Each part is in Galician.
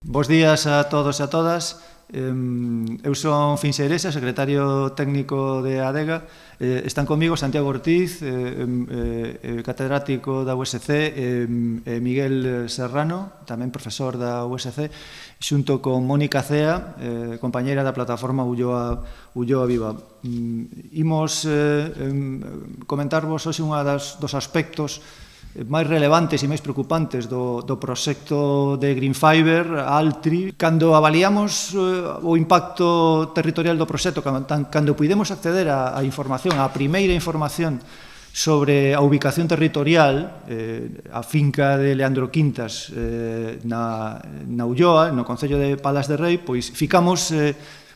Bos días a todos e a todas. Eu son Finxeiresa, secretario técnico de ADEGA. Están comigo Santiago Ortiz, catedrático da USC, e Miguel Serrano, tamén profesor da USC, xunto con Mónica Cea, compañeira da plataforma Ulloa Viva. Imos comentarvos hoxe unha dos aspectos máis relevantes e máis preocupantes do proxecto de Green Fiber, Altri. Cando avaliamos o impacto territorial do proxecto, cando pudemos acceder á información, á primeira información sobre a ubicación territorial, a finca de Leandro Quintas na Ulloa, no concello de Palas de Rei, pois ficamos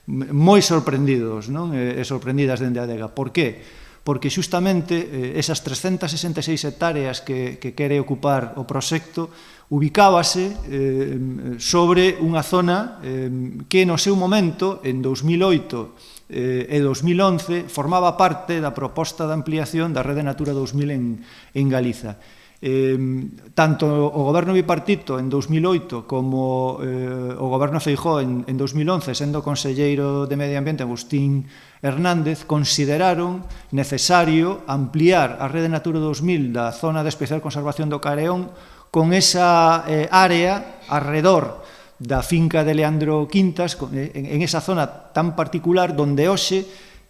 moi sorprendidos, non? E sorprendidas dende a ADEGA. Por que? Porque xustamente esas 366 hectáreas que quere ocupar o proxecto ubicábase sobre unha zona que no seu momento, en 2008 e 2011, formaba parte da proposta de ampliación da Rede Natura 2000 en Galiza. Tanto o goberno bipartito en 2008 como o goberno Feijóo en 2011, sendo conselleiro de Medio Ambiente Agustín Hernández, consideraron necesario ampliar a Rede Natura 2000 da zona de especial conservación do Careón con esa área arredor da finca de Leandro Quintas, en esa zona tan particular donde hoxe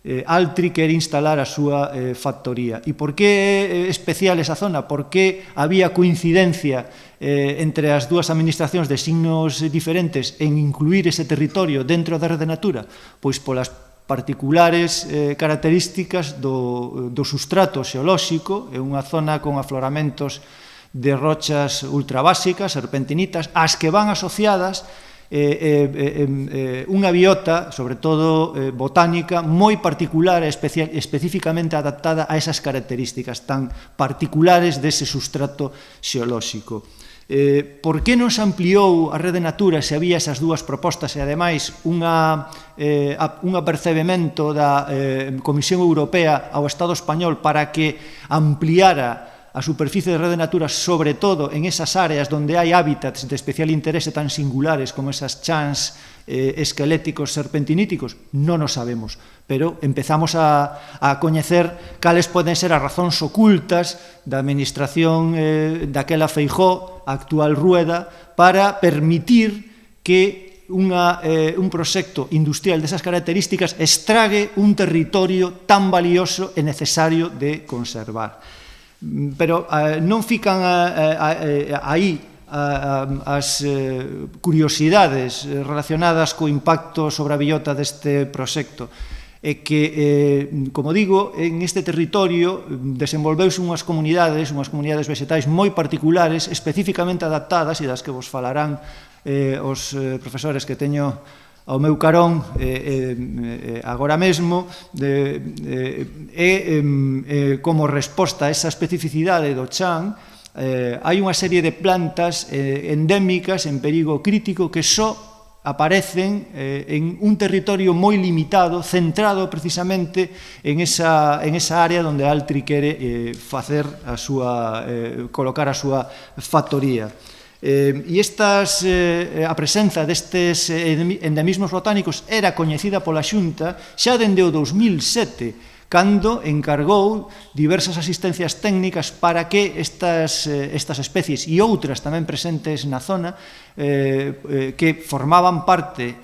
Altri quere instalar a súa factoría. E por que é especial esa zona? Por que había coincidencia entre as dúas administracións de signos diferentes en incluir ese territorio dentro da Rede Natura? Pois polas particulares características do sustrato xeolóxico. É unha zona con afloramentos de rochas ultrabásicas, serpentinitas, as que van asociadas unha biota, sobre todo botánica, moi particular e especificamente adaptada a esas características tan particulares dese sustrato xeolóxico. Por que non se ampliou a Rede Natura se había esas dúas propostas e, ademais, un apercebemento da Comisión Europea ao Estado español para que ampliara a superficie de Rede Natura, sobre todo en esas áreas onde hai hábitats de especial interese tan singulares como esas chans esqueléticos serpentiníticos? Non o sabemos, pero empezamos a coñecer cales poden ser as razóns ocultas da administración daquela Feijóo, actual Rueda, para permitir que un proxecto industrial desas características estrague un territorio tan valioso e necesario de conservar. Pero non fican aí as curiosidades relacionadas co impacto sobre a biota deste proxecto. É que, como digo, en este territorio desenvolveuse unhas comunidades vegetais moi particulares, especificamente adaptadas, e das que vos falarán os profesores que teño ao meu carón agora mesmo, como resposta a esa especificidade do chan, hai unha serie de plantas endémicas en perigo crítico que só aparecen en un territorio moi limitado, centrado precisamente en esa área onde Altri quere colocar a súa factoría. E a presenza destes endemismos botánicos era coñecida pola Xunta xa dende o 2007, cando encargou diversas asistencias técnicas para que estas especies e outras tamén presentes na zona que forman parte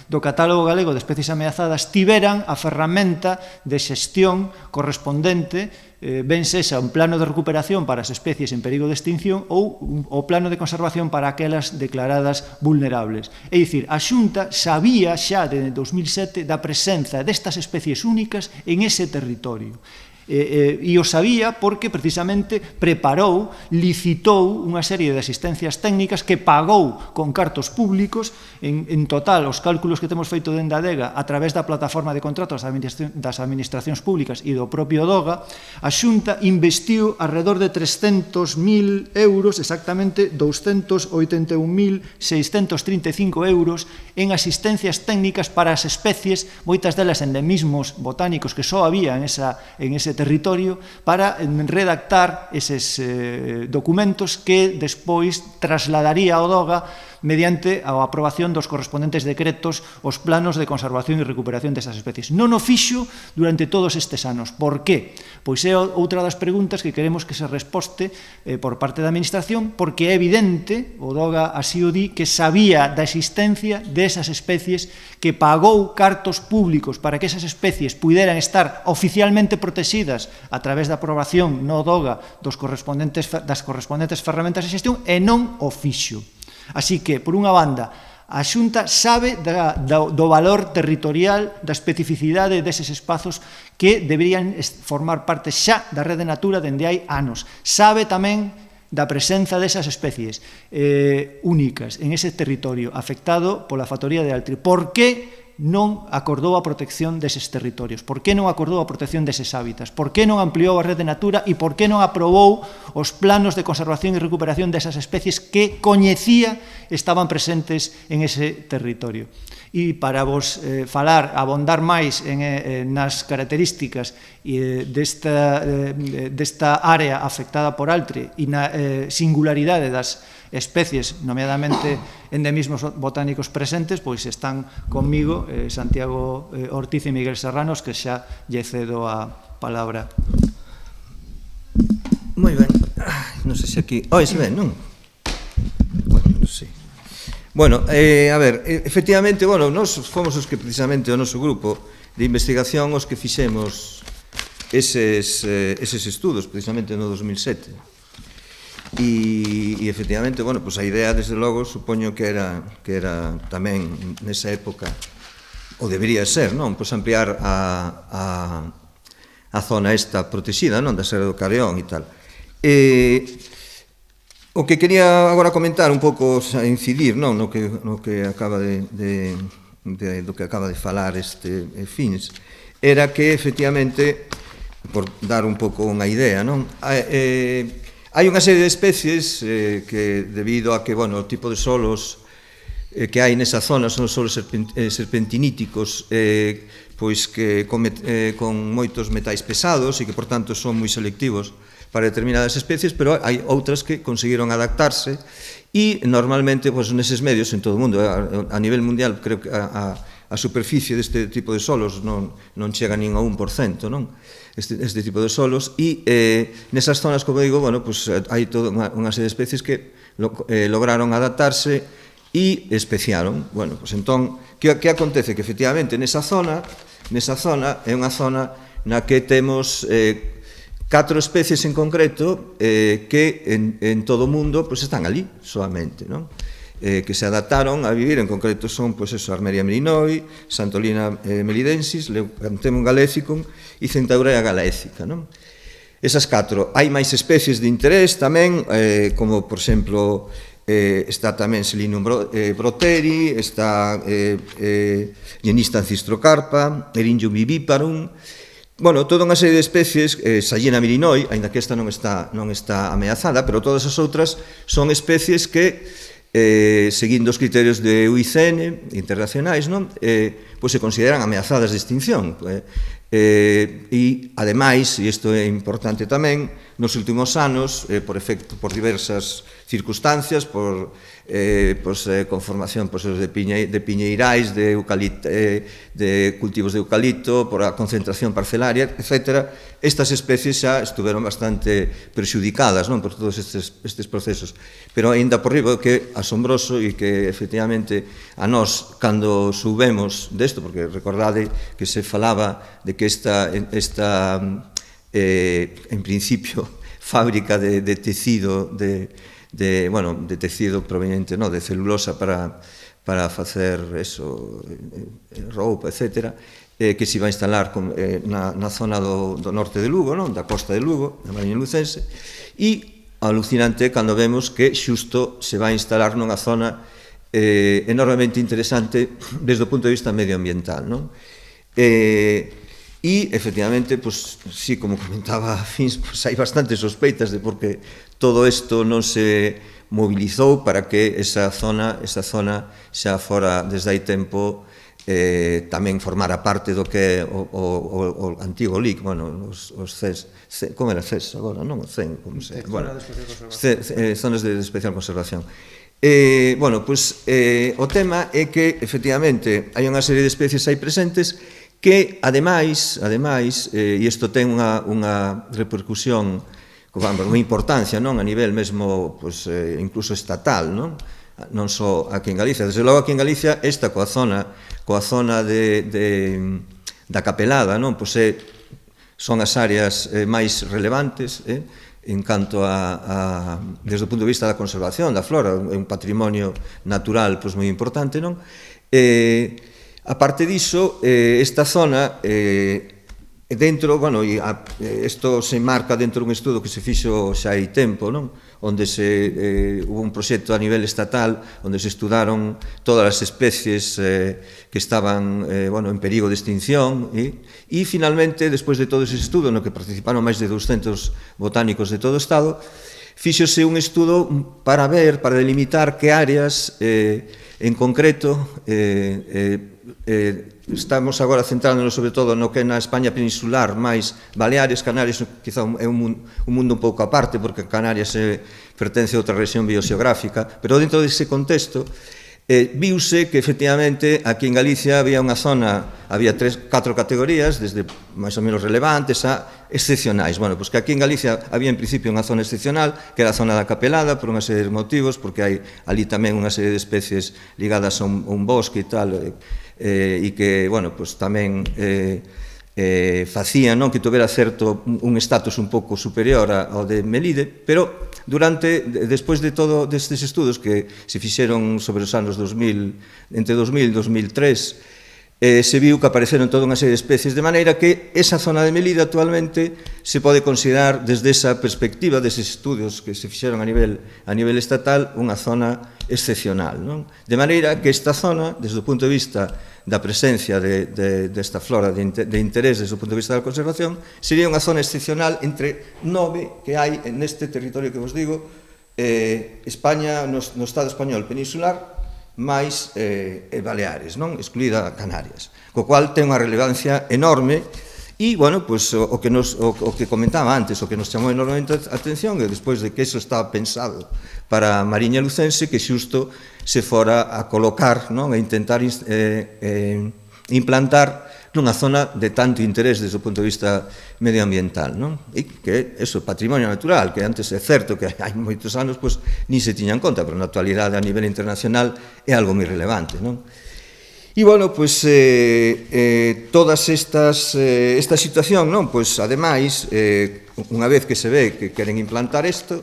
do catálogo galego de especies ameazadas tiveran a ferramenta de xestión correspondente, ben sexa un plano de recuperación para as especies en perigo de extinción ou o plano de conservación para aquelas declaradas vulnerables. É dicir, a Xunta sabía xa desde 2007 da presenza destas especies únicas en ese territorio. E o sabía porque precisamente preparou, licitou unha serie de asistencias técnicas que pagou con cartos públicos. En total, os cálculos que temos feito dende a ADEGA a través da plataforma de contratos das administracións públicas e do propio DOGA, a Xunta investiu alrededor de 300.000 euros, exactamente 281.635 euros en asistencias técnicas para as especies, moitas delas endemismos botánicos que só había en ese territorio, para redactar eses documentos que despois trasladaría ao DOGA mediante a aprobación dos correspondentes decretos os planos de conservación e recuperación destas especies. Non o fixo durante todos estes anos. Por qué? Pois é outra das preguntas que queremos que se resposte por parte da Administración, porque é evidente, o DOGA así o di, que sabía da existencia desas especies, que pagou cartos públicos para que esas especies puderan estar oficialmente protegidas a través da aprobación no DOGA das correspondentes ferramentas de xestión, e non o fixo. Así que, por unha banda, a Xunta sabe do valor territorial, da especificidade deses espazos que deberían formar parte xa da Rede Natura dende hai anos. Sabe tamén da presenza desas especies únicas en ese territorio afectado pola factoría de Altri. Por que non acordou a protección deses territorios? Por que non acordou a protección deses hábitats? Por que non ampliou a Rede Natura e por que non aprobou os planos de conservación e recuperación desas especies que coñecía estaban presentes en ese territorio? E para vos falar, abondar máis nas características desta área afectada por Altri e na singularidade das especies, nomeadamente endemismos botánicos presentes, pois están conmigo Santiago Ortiz e Miguel Serranos, que xa lle cedo a palabra. Moi ben. Non sei se aquí... se ven, non? Bueno, non sei. Bueno, a ver, efectivamente, bueno, nós fomos os que precisamente o noso grupo de investigación os que fixemos eses estudos, precisamente no 2007. E efectivamente, bueno, pues a idea, desde logo, supoño que era tamén nesa época, ou debería ser, non? Pois ampliar a zona esta protexida, non? Da Serra do Carrión e tal. O que quería agora comentar un pouco, incidir, non? No que acaba do que acaba de falar este Fins, era que, efectivamente, por dar un pouco unha idea, non? Hai unha serie de especies que, debido a que, bueno, o tipo de solos que hai nesa zona son solos serpentiníticos, pois que con moitos metais pesados e que, por tanto, son moi selectivos para determinadas especies, pero hai outras que conseguiron adaptarse e, normalmente, pois, neses medios, en todo o mundo, a nivel mundial, creo que a superficie deste tipo de solos non chega nin ao 1%, non? Este tipo de solos, e nesas zonas, como digo, bueno, pues hai toda unha serie de especies que lograron adaptarse e especiaron. Bueno, pues entón, que acontece? Que efectivamente nesa zona é unha zona na que temos 4 especies en concreto que en todo o mundo pues están ali, solamente, non? Que se adaptaron a vivir, en concreto son, pois eso, Armeria melinoi, Santolina melidensis, Leucanthemum galecicum e Centaurea galaécica, non? Esas 4. Hai máis especies de interés tamén, como, por exemplo, está tamén Selinum broteri, está Genista ancistrocarpa, Eringium viviparum, bueno, toda unha serie de especies, Sallina melinoi, aínda que esta non está ameazada, pero todas as outras son especies que, seguindo os criterios de UICN internacionais, pois se consideran ameazadas de extinción. E, ademais, e isto é importante tamén, nos últimos anos, por diversas circunstancias, por conformación de piñeirais, de cultivos de eucalipto, por a concentración parcelaria, etc., estas especies xa estuveron bastante perxudicadas por todos estes procesos. Pero, aínda por riba, que é asombroso e que, efectivamente, a nós, cando soubemos desto, porque recordade que se falaba de que esta en principio, fábrica de tecido, de tecido proveniente de celulosa para facer roupa, etc., que se iba a instalar na zona do norte de Lugo, da costa de Lugo, na Mariña Lucense, e alucinante cando vemos que xusto se vai a instalar nunha zona enormemente interesante desde o punto de vista medioambiental. E, efectivamente, sí, como comentaba Fins, hai bastantes sospeitas de por que todo isto non se mobilizou para que esa zona xa fora desde hai tempo tamén formara parte do que é o antigo LIC, os CES, como era CES agora, non? O CEN, como se... Zonas de especial conservación. Bueno, pois o tema é que, efectivamente, hai unha serie de especies aí presentes que, ademais, e isto ten unha repercusión, unha importancia, non, a nivel mesmo, pois, incluso estatal, non só aquí en Galicia. Desde logo aquí en Galicia, esta coa zona da Capelada, non, pois son as áreas máis relevantes, en canto desde o punto de vista da conservación da flora, é un patrimonio natural pois moi importante, non? A parte diso, esta zona dentro, bueno, isto se marca dentro dun estudo que se fixo xa hai tempo, non? Onde hubo un proxecto a nivel estatal onde se estudaron todas as especies que estaban en perigo de extinción e finalmente, despois de todo ese estudo no que participaron máis de 200 botánicos de todo o Estado, fíxose un estudo para delimitar que áreas en concreto estamos agora centrándonos sobre todo no que é na España peninsular, máis Baleares, Canarias, quizá é un mundo un pouco aparte, porque Canarias pertence a outra rexión bioxeográfica, pero dentro dese contexto viuse que efectivamente aquí en Galicia había unha zona, había 4 categorías, desde máis ou menos relevantes a excepcionais. Bueno, pois que aquí en Galicia había en principio unha zona excepcional, que era a zona da Capelada, por unha serie de motivos, porque hai ali tamén unha serie de especies ligadas a un bosque e tal, e que, bueno, pois tamén facían que tuvera certo un estatus un pouco superior ao de Melide, pero despois de todo destes estudos que se fixeron sobre os anos 2000, entre 2000 e 2003, se viu que apareceron toda unha serie de especies, de maneira que esa zona de Melide actualmente se pode considerar desde esa perspectiva deses estudios que se fixeron a nivel estatal unha zona excepcional, non? De maneira que esta zona, desde o punto de vista da presencia desta flora de interés desde o punto de vista da conservación, sería unha zona excepcional entre 9 que hai neste territorio que vos digo, España, no Estado español peninsular, máis Baleares, non? Excluída Canarias, co cual ten unha relevancia enorme. E, bueno, pois, o que comentaba antes, o que nos chamou enormemente a atención é despois de que eso estaba pensado para a Mariña Lucense, que xusto se fora a colocar, non? A intentar implantar nunha zona de tanto interés desde o punto de vista medioambiental, non? E que é eso, patrimonio natural, que antes é certo que hai moitos anos pois ni se tiña en conta, pero na actualidade a nivel internacional é algo moi relevante, non? E, bueno, pois, todas esta situación, non? Pois, ademais, unha vez que se ve que queren implantar isto,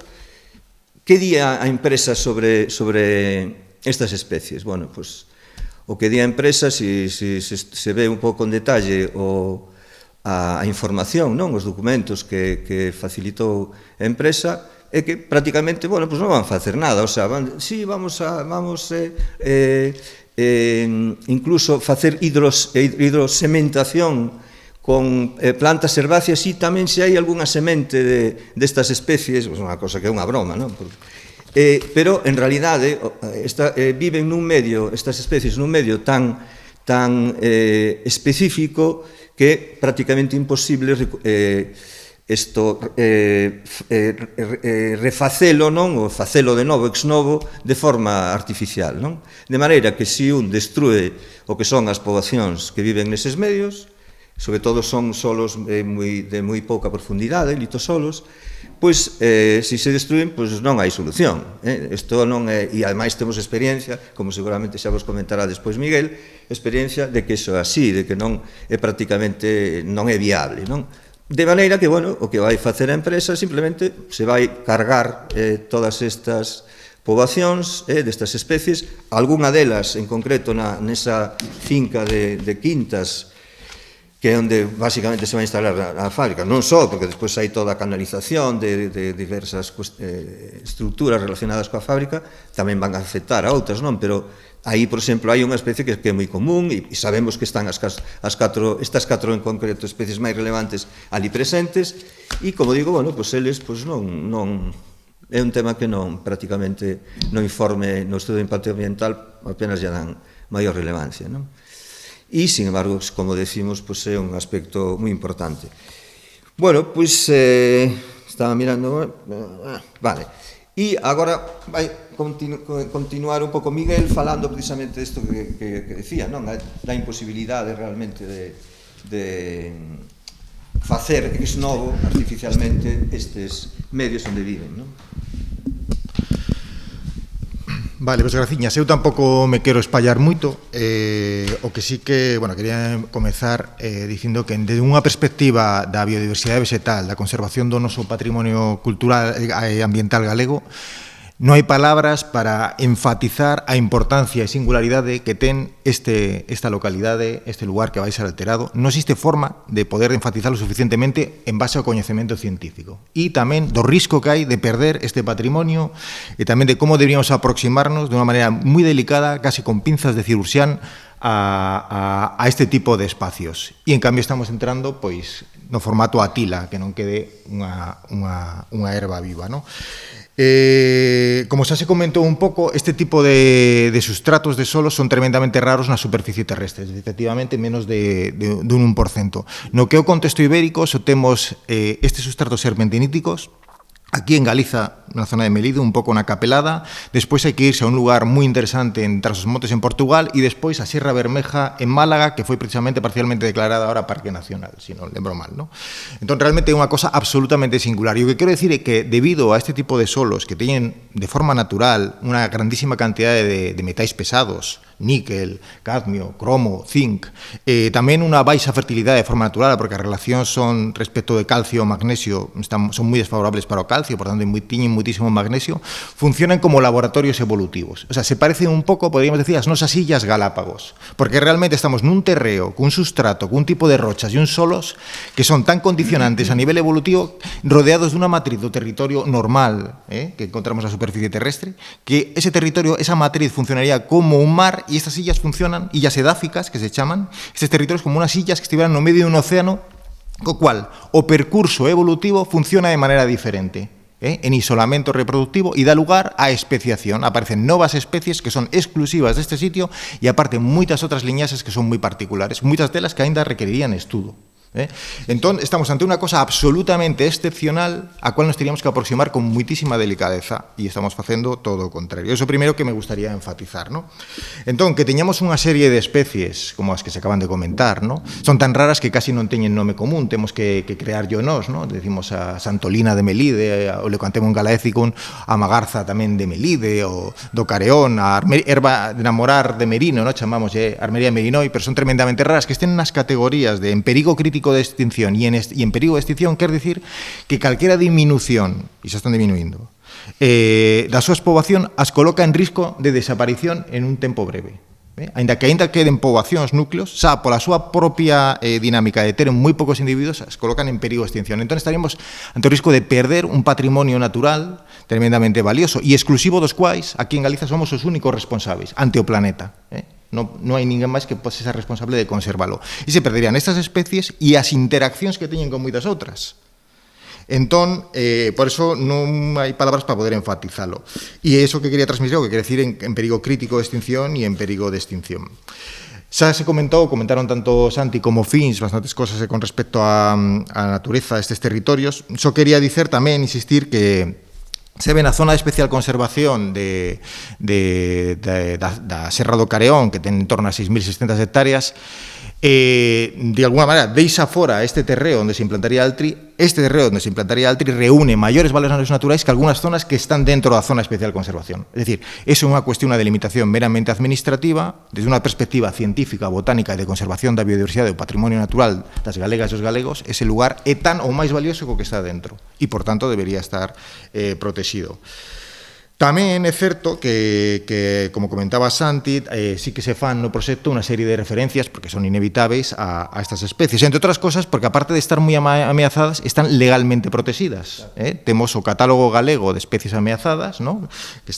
que di a empresa sobre estas especies? Bueno, pois, o que di a empresa, se ve un pouco en detalle a información, non? Os documentos que facilitou a empresa, é que prácticamente, bueno, pois non van facer nada, o sea, vamos incluso facer hidrosementación con plantas herbáceas e tamén se hai algunha semente destas especies, unha cosa que é unha broma, non? Pero, en realidade, viven estas especies nun medio tan específico que é prácticamente imposible refacelo, non? Ou facelo de novo, ex novo, de forma artificial, non? De maneira que se un destrúe o que son as poboacións que viven neses medios, sobre todo son solos de moi pouca profundidade, litosolos, pois, se se destruen, pois non hai solución. Isto non é, e ademais temos experiencia, como seguramente xa vos comentará despois Miguel, experiencia de que iso é así, de que non é prácticamente, non é viable, non? De maneira que, bueno, o que vai facer a empresa simplemente se vai cargar todas estas poboacións destas especies, algunha delas en concreto nesa finca de Quintas, que é onde basicamente se vai instalar a fábrica, non só, porque despois hai toda a canalización de diversas estructuras relacionadas coa fábrica, tamén van a afectar a outras, non? Pero aí, por exemplo, hai unha especie que é moi común e sabemos que están estas 4 en concreto especies máis relevantes ali presentes e, como digo, bueno, pois eles non é un tema que non prácticamente no informe, no estudo de impacto ambiental apenas lle dan maior relevancia, non? E, sin embargo, como decimos, pois é un aspecto moi importante. Bueno, pois estaba mirando, vale, e agora continuar un pouco Miguel falando precisamente isto que decía, non? Da imposibilidade realmente de facer ex novo artificialmente estes medios onde viven, non? Vale, pois graciñas. Eu tampouco me quero espallar moito. O que sí que, bueno, quería comezar dicindo que desde unha perspectiva da biodiversidade vegetal, da conservación do noso patrimonio cultural e ambiental galego, non hai palabras para enfatizar a importancia e singularidade que ten esta localidade, este lugar que vai ser alterado. Non existe forma de poder enfatizarlo suficientemente en base ao coñecemento científico. E tamén do risco que hai de perder este patrimonio e tamén de como deberíamos aproximarnos de unha maneira moi delicada, casi con pinzas de cirurxián, a este tipo de espacios. E en cambio estamos entrando pois no formato Atila, que non quede unha erva viva, non? Como xa se comentou un pouco, este tipo de sustratos de solos son tremendamente raros na superficie terrestre, efectivamente menos dun 1%. No que é o contexto ibérico, só temos estes sustratos serpentiníticos, aquí en Galiza, na zona de Melide, un pouco na Capelada. Despois hai que irse a un lugar moi interesante en Trás-os-Montes, en Portugal, e despois a Sierra Bermeja, en Málaga, que foi precisamente parcialmente declarada ahora Parque Nacional, se non lembro mal, non? Entón, realmente é unha cosa absolutamente singular. E o que quero decir é que, debido a este tipo de solos que teñen de forma natural unha grandísima cantidade de metais pesados, níquel, cadmio, cromo, zinc, tamén unha baixa fertilidade de forma natural, porque as relacións son respecto de calcio e magnesio son moi desfavorables para o calcio, por tanto, tiñen muitísimo magnesio, funcionan como laboratorios evolutivos. O sea, se parecen un pouco, podríamos decir, as nosas illas Galápagos, porque realmente estamos nun terreo, cun sustrato, cun tipo de rochas e uns solos que son tan condicionantes a nivel evolutivo, rodeados dunha matriz do territorio normal, que encontramos na superficie terrestre, que ese territorio, esa matriz funcionaría como un mar. E estas illas funcionan, illas edáficas, que se chaman, estes territorios como unas illas que estiveran no medio dun océano, co cual o percurso evolutivo funciona de maneira diferente, en isolamento reproductivo, e dá lugar á especiación. Aparecen novas especies que son exclusivas deste sitio e aparte moitas outras liñaxes que son moi particulares, moitas delas que aínda requerirían estudo. Entón, estamos ante unha cosa absolutamente excepcional a cual nos teríamos que aproximar con muitísima delicadeza, e estamos facendo todo o contrario. Iso primeiro que me gustaría enfatizar, ¿no? Entón, que teñamos unha serie de especies como as que se acaban de comentar, ¿no? Son tan raras que casi non teñen nome común, temos que crear yo nós, ¿no? Decimos a Santolina de Melide, o Leucanthemum galaecicum, a Magarza tamén de Melide, o do Careón, a erva de namorar de Merino, ¿no? Chamamos Armería Merinoi, pero son tremendamente raras, que estén nas categorías de en perigo crítico de extinción y en perigo de extinción, quer decir que calquera disminución, e xa están diminuindo, da súa poboación as coloca en risco de desaparición en un tempo breve. Ainda queden poboacións, núcleos, xa pola súa propia dinámica de ter moi poucos individuos, as colocan en perigo de extinción. Entón estaríamos ante o risco de perder un patrimonio natural tremendamente valioso e exclusivo dos quais aquí en Galiza somos os únicos responsables ante o planeta. Non hai ninguén máis que posa ser responsable de conservalo. E se perderían estas especies e as interaccións que teñen con moitas outras. Entón, por eso non hai palabras para poder enfatizalo. E é iso que quería transmitir, o que quere decir en perigo crítico de extinción e en perigo de extinción. Xa se comentaron tanto Santi como Fins bastantes cosas con respecto á natureza destes territorios. Só quería dicer tamén, insistir, que se ve na zona de especial conservación da Serra do Careón, que ten en torno a 6.600 hectáreas, de alguna maneira deixa fora este terreo onde se implantaría Altri. Este terreo onde se implantaría Altri reúne maiores valores naturais que algunhas zonas que están dentro da zona de especial conservación. É dicir, eso é unha cuestión de delimitación meramente administrativa, desde unha perspectiva científica, botánica e de conservación da biodiversidade e do patrimonio natural das galegas e os galegos. Ese lugar é tan ou máis valioso co que está dentro e, por tanto, debería estar protegido. Tamén é certo que como comentaba Santi, sí que se fan no proxecto unha serie de referencias, porque son inevitáveis, a estas especies. Entre outras cosas, porque aparte de estar moi ameazadas, están legalmente protegidas. Temos o catálogo galego de especies ameazadas, ¿no? que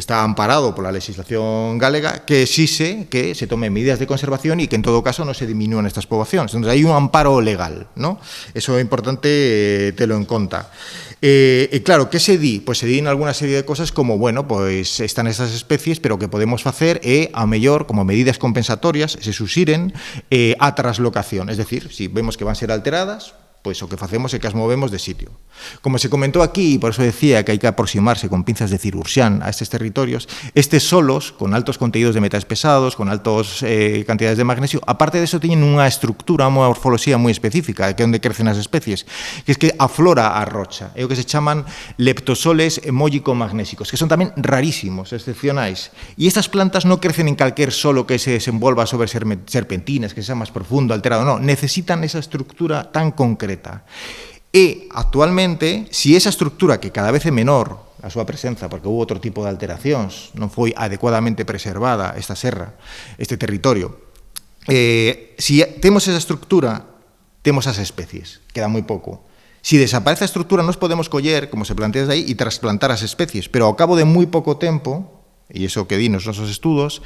está amparado pola legislación galega, que exixe que se tomen medidas de conservación e que en todo caso non se diminúan estas poboacións. Entón, hai un amparo legal, ¿no? Eso é importante telo en conta. E claro, que se di? Pois se di en alguna serie de cosas como, bueno, pois están esas especies, pero o que podemos facer é, a mellor, como medidas compensatorias, se suxiren a traslocación. Es decir, si vemos que van ser alteradas, pois o que facemos é que as movemos de sitio. Como se comentou aquí, e por eso decía que hai que aproximarse con pinzas de cirurxián a estes territorios, estes solos, con altos contidos de metais pesados, con altos cantidades de magnesio, aparte de eso, teñen unha estructura, unha morfología moi específica, que é onde crecen as especies, que é que aflora a rocha, é o que se chaman leptosoles hemóllico-magnésicos, que son tamén rarísimos, excepcionais. E estas plantas non crecen en calquer solo que se desenvolva sobre serpentinas, que sea máis profundo, alterado, non, necesitan esa estructura tan concreta. E, actualmente, si esa estructura, que cada vez é menor a súa presenza, porque houve outro tipo de alteracións, non foi adecuadamente preservada esta serra, este territorio, si temos esa estructura, temos as especies, queda moi pouco. Si desaparece a estructura, nos podemos coller, como se plantea desde aí, e trasplantar as especies, pero ao cabo de moi pouco tempo, e iso que di nos nosos estudos,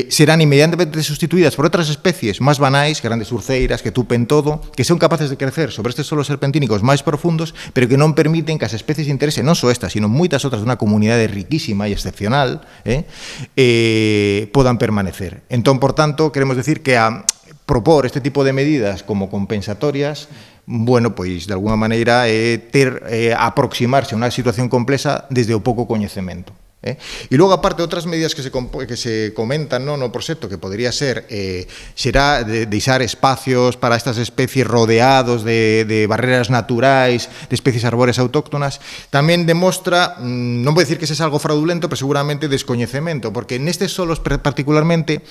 serán inmediatamente sustituídas por outras especies máis banais, grandes urceiras, que tupen todo, que son capaces de crecer sobre estes solos serpentínicos máis profundos, pero que non permiten que as especies de interese, non só estas, sino moitas outras dunha comunidade riquísima e excepcional, podan permanecer. Entón, por tanto, queremos decir que a propor este tipo de medidas como compensatorias, bueno, pois, de alguna maneira, aproximarse a unha situación complexa desde o pouco coñecemento. E logo, aparte, outras medidas que se comentan no proxecto, que podría ser será deixar espacios para estas especies rodeados de barreras naturais, de especies arbóreas autóctonas, tamén demostra, non vou dicir que sexa algo fraudulento, pero seguramente descoñecemento, porque nestes solos particularmente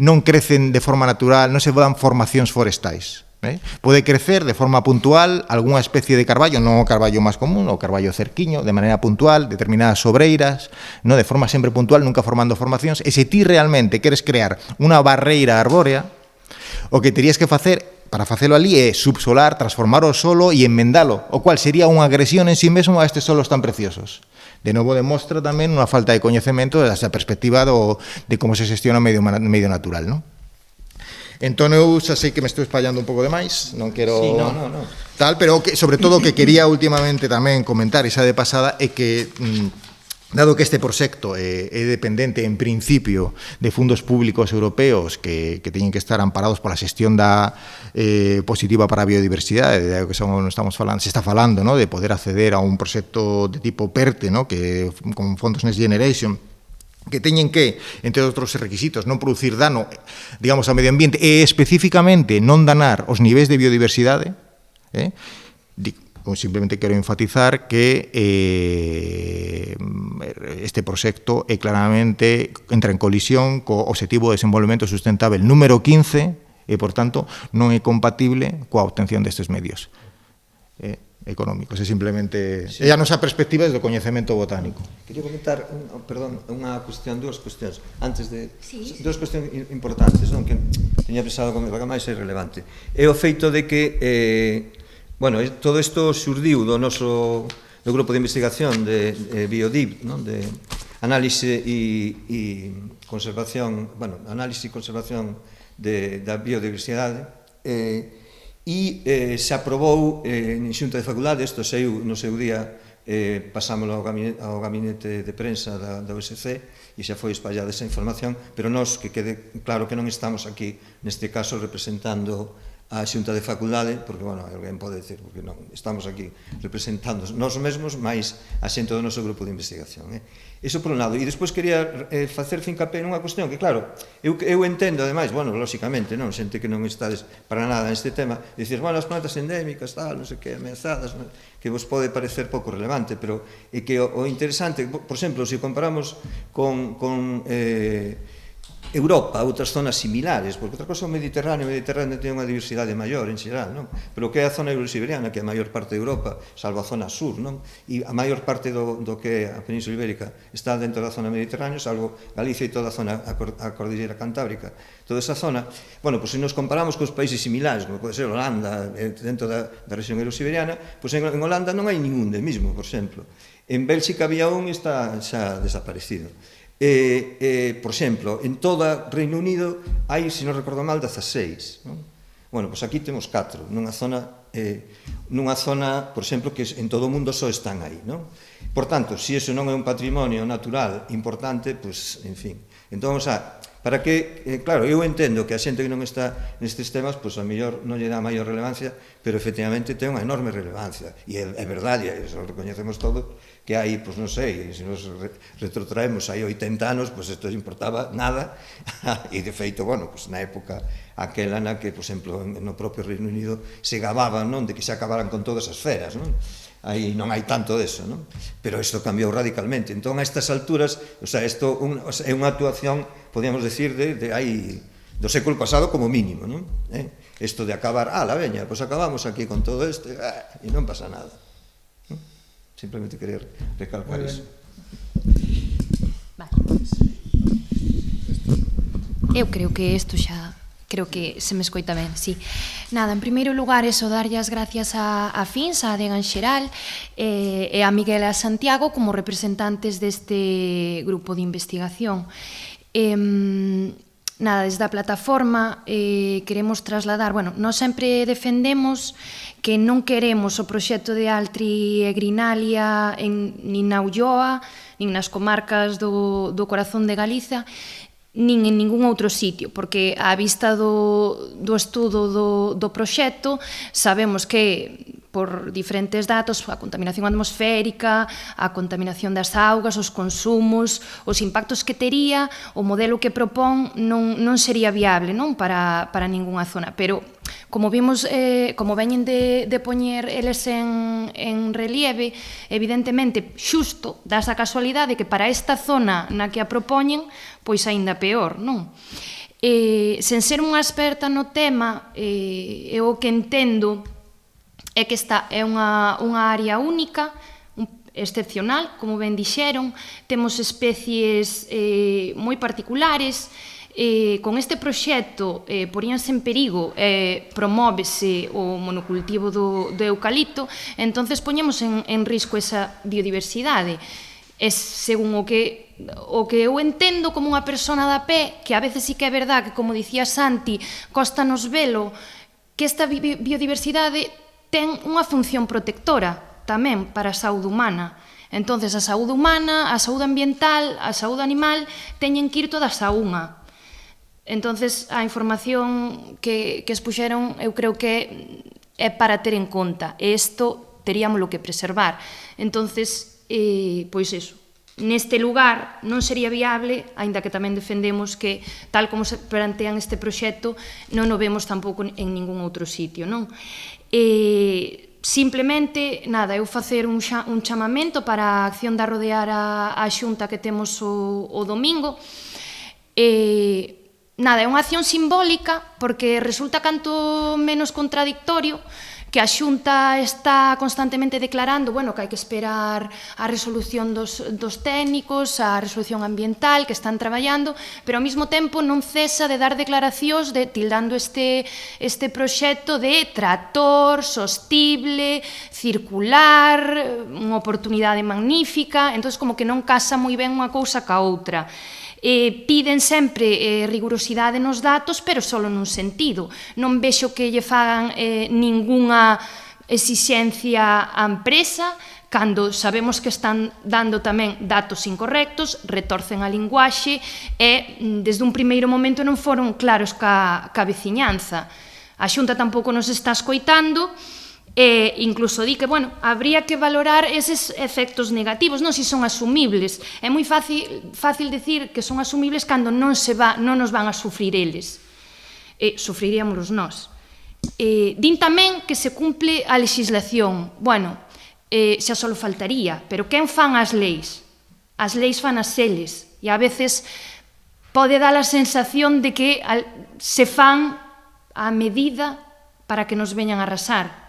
non crecen de forma natural, non se dan formacións forestais. Pode crecer de forma puntual algunha especie de carballo, non o carballo máis común, o carballo cerquiño, de maneira puntual, determinadas sobreiras, de forma sempre puntual, nunca formando formacións, e se ti realmente queres crear unha barreira arbórea, o que terías que facer para facelo ali é subsolar, transformar o solo e enmendalo, o cual sería unha agresión en sí mesmo a estes solos tan preciosos. De novo, demostra tamén unha falta de coñecemento desde a perspectiva de como se xestiona o medio natural, non? Entón, eu xa sei que me estou espallando un pouco demais, non quero... Sí, no. Tal, pero sobre todo o que quería últimamente tamén comentar, xa de pasada, é que dado que este proxecto é dependente en principio de fondos públicos europeos que teñen que estar amparados pola xestión positiva para a biodiversidade, de que se está falando, de poder acceder a un proxecto de tipo PERTE, que con fondos Next Generation, que teñen que, entre outros requisitos, non producir dano, digamos, ao medio ambiente e especificamente non danar os niveis de biodiversidade, simplemente quero enfatizar que este proxecto claramente entra en colisión co Obxectivo de Desenvolvemento Sustentável número 15 e, por tanto, non é compatible coa obtención destes medios económicos, é simplemente a nosa perspectiva desde o coñecemento botánico. Quería comentar, unha cuestión, dúas cuestións, antes de... Dúas cuestións importantes, que teña pensado que máis é relevante. É o feito de que, todo isto xurdiu do grupo de investigación de Biodip, de análise e conservación, análise e conservación da biodiversidade, e se aprobou en xunta de facultade, isto saiu no seu día, pasámoslo ao gabinete de prensa da USC e xa foi espallada esa información, pero nós, que quede claro que non estamos aquí, neste caso, representando a xunta de facultade, porque, alguén pode decir, porque non, estamos aquí representando nós mesmos, máis a xente do noso grupo de investigación. Iso por un lado. E despois quería facer fincapé nunha cuestión que, claro, eu entendo, ademais, lóxicamente, xente que non estades para nada neste tema, dicir, as plantas endémicas, tal, non sei que, ameazadas, que vos pode parecer pouco relevante, pero é que o interesante, por exemplo, se comparamos con Europa, outras zonas similares, porque outra cosa é o Mediterráneo ten unha diversidade maior en xeral, pero que é a zona eurosiberiana, que é a maior parte de Europa, salvo a zona sur, e a maior parte do que é a Península Ibérica está dentro da zona Mediterráneo, salvo Galicia e toda a zona, a Cordillera Cantábrica, toda esa zona, se nos comparamos cos países similares, como pode ser Holanda, dentro da rexión eurosiberiana, en Holanda non hai ningún endemismo, por exemplo. En Bélxica había un e está xa desaparecido. Por exemplo, en toda Reino Unido hai, se non recordo mal, 16. Aquí temos 4, nunha zona, por exemplo, que en todo o mundo só están aí. Por tanto, se iso non é un patrimonio natural importante, en fin. Entón, para que, claro, eu entendo que a xente que non está nestes temas, pois a mellor non lle dá maior relevancia, pero efectivamente ten unha enorme relevancia, e é verdade, eso recoñecemos todos, que hai, pois non sei, se nos retrotraemos hai 80 anos, pois isto importaba nada, e de feito, bueno, pois na época aquela na que, por exemplo, no propio Reino Unido se gababan, non, de que se acabaran con todas as feras, non? Aí non hai tanto deso, non? Pero isto cambiou radicalmente. Entón, a estas alturas, o sea, isto é unha actuación, podíamos decir, de aí do século pasado como mínimo, non? Isto de acabar, la veña, pois acabamos aquí con todo isto, e non pasa nada. Simplemente querer recalcar iso. Vale. Eu creo que isto xa... Creo que se me escoita ben, sí. Nada, en primeiro lugar, eso, darlle as gracias a FINS, a Adega en xeral, e a Miguel e a Santiago como representantes deste grupo de investigación. Nada, desde a plataforma queremos trasladar, bueno, nós sempre defendemos que non queremos o proxecto de Altri e Grinalia nin na Ulloa, nin nas comarcas do corazón de Galiza, nin en ningún outro sitio, porque á vista do estudo do proxecto sabemos que por diferentes datos, a contaminación atmosférica, a contaminación das augas, os consumos, os impactos que tería, o modelo que propón non sería viable, non, para ningunha zona, pero como vimos, como veñen de poñer eles en relieve, evidentemente, xusto, dá esa casualidade que para esta zona na que a propoñen, pois aínda peor, non? Sen ser unha experta no tema, eu o que entendo é que esta é unha área única, excepcional, como ben dixeron, temos especies moi particulares. Con este proxecto poríanse en perigo, promóvese o monocultivo do eucalipto, entonces poñemos en risco esa biodiversidade. Según o que eu entendo como unha persona da pé, que a veces sí que é verdad que, como dicía Santi, costanos velo, que esta biodiversidade ten unha función protectora tamén para a saúde humana. Entonces, a saúde humana, a saúde ambiental, a saúde animal, teñen que ir todas a unha. Entonces, a información que expuxeron, eu creo que é para ter en conta. E isto teríamoslo que preservar. Entonces, pois iso. Neste lugar non sería viable, aínda que tamén defendemos que, tal como se plantean este proxecto, non o vemos tampouco en ningún outro sitio, non? Simplemente, nada, eu facer un chamamento para a acción da rodear a xunta que temos o domingo. Nada, é unha acción simbólica porque resulta canto menos contradictorio que a Xunta está constantemente declarando, bueno, que hai que esperar a resolución dos técnicos, a resolución ambiental que están traballando, pero ao mesmo tempo non cesa de dar declaracións tildando este proxecto de trator, sostible, circular, unha oportunidade magnífica, entón como que non casa moi ben unha cousa ca outra. Piden sempre rigurosidade nos datos, pero só nun sentido. Non vexo que lle fagan ningunha exixencia á empresa, cando sabemos que están dando tamén datos incorrectos, retorcen a linguaxe e, desde un primeiro momento, non foron claros ca veciñanza. A Xunta tampouco nos está escoitando, e incluso di que, bueno, habría que valorar eses efectos negativos, non se son asumibles. É moi fácil decir que son asumibles cando non nos van a sufrir eles. Sufriríamos nós. Din tamén que se cumple a legislación. Bueno, xa só faltaría, pero quen fan as leis? As leis fan as eles, e a veces pode dar a sensación de que se fan a medida para que nos veñan a arrasar.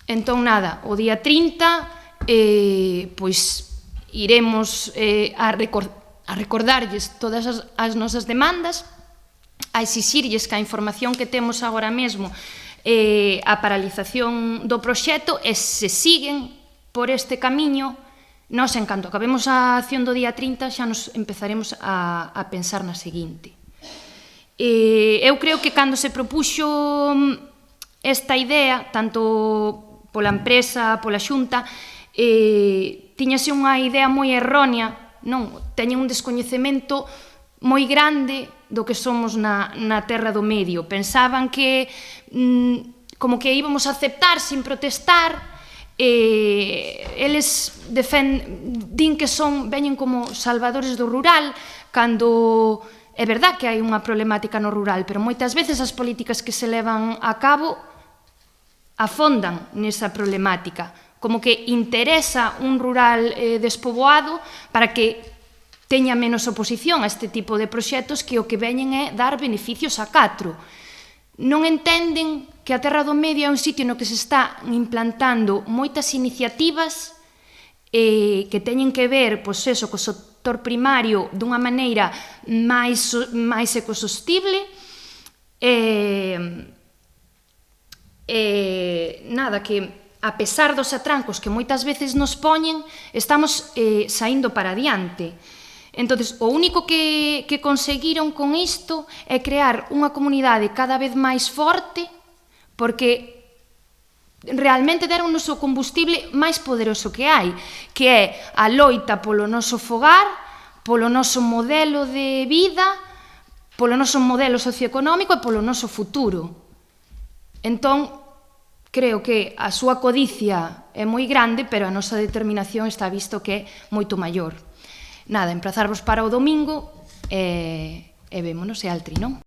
Entón, nada, o día 30, pois, iremos a recordarlles todas as nosas demandas, a exixirlles que a información que temos agora mesmo, a paralización do proxecto, e se siguen por este camiño, nós, en canto acabemos a acción do día 30, xa nos empezaremos a pensar na seguinte. Eu creo que cando se propuxo esta idea, tanto pola empresa, pola Xunta, tiñase unha idea moi errónea, non? Teñen un descoñecemento moi grande do que somos na Terra do Medio. Pensaban que como que íbamos a aceptar sin protestar, eles din que veñen como salvadores do rural, cando é verdad que hai unha problemática no rural, pero moitas veces as políticas que se levan a cabo afondan nesa problemática, como que interesa un rural despoboado para que teña menos oposición a este tipo de proxectos que o que veñen é dar beneficios a catro. Non entenden que a Terra do Medio é un sitio no que se está implantando moitas iniciativas que teñen que ver, pois eso, co sector primario dunha maneira máis ecosostible, nada, que a pesar dos atrancos que moitas veces nos poñen, estamos saindo para adiante. Entonces, o único que conseguiron con isto é crear unha comunidade cada vez máis forte, porque realmente deron-nos o combustible máis poderoso que hai, que é a loita polo noso fogar, polo noso modelo de vida, polo noso modelo socioeconómico e polo noso futuro. Entón, creo que a súa codicia é moi grande, pero a nosa determinación está visto que é moito maior. Nada, emprazarvos para o domingo e vémonos e altri, non?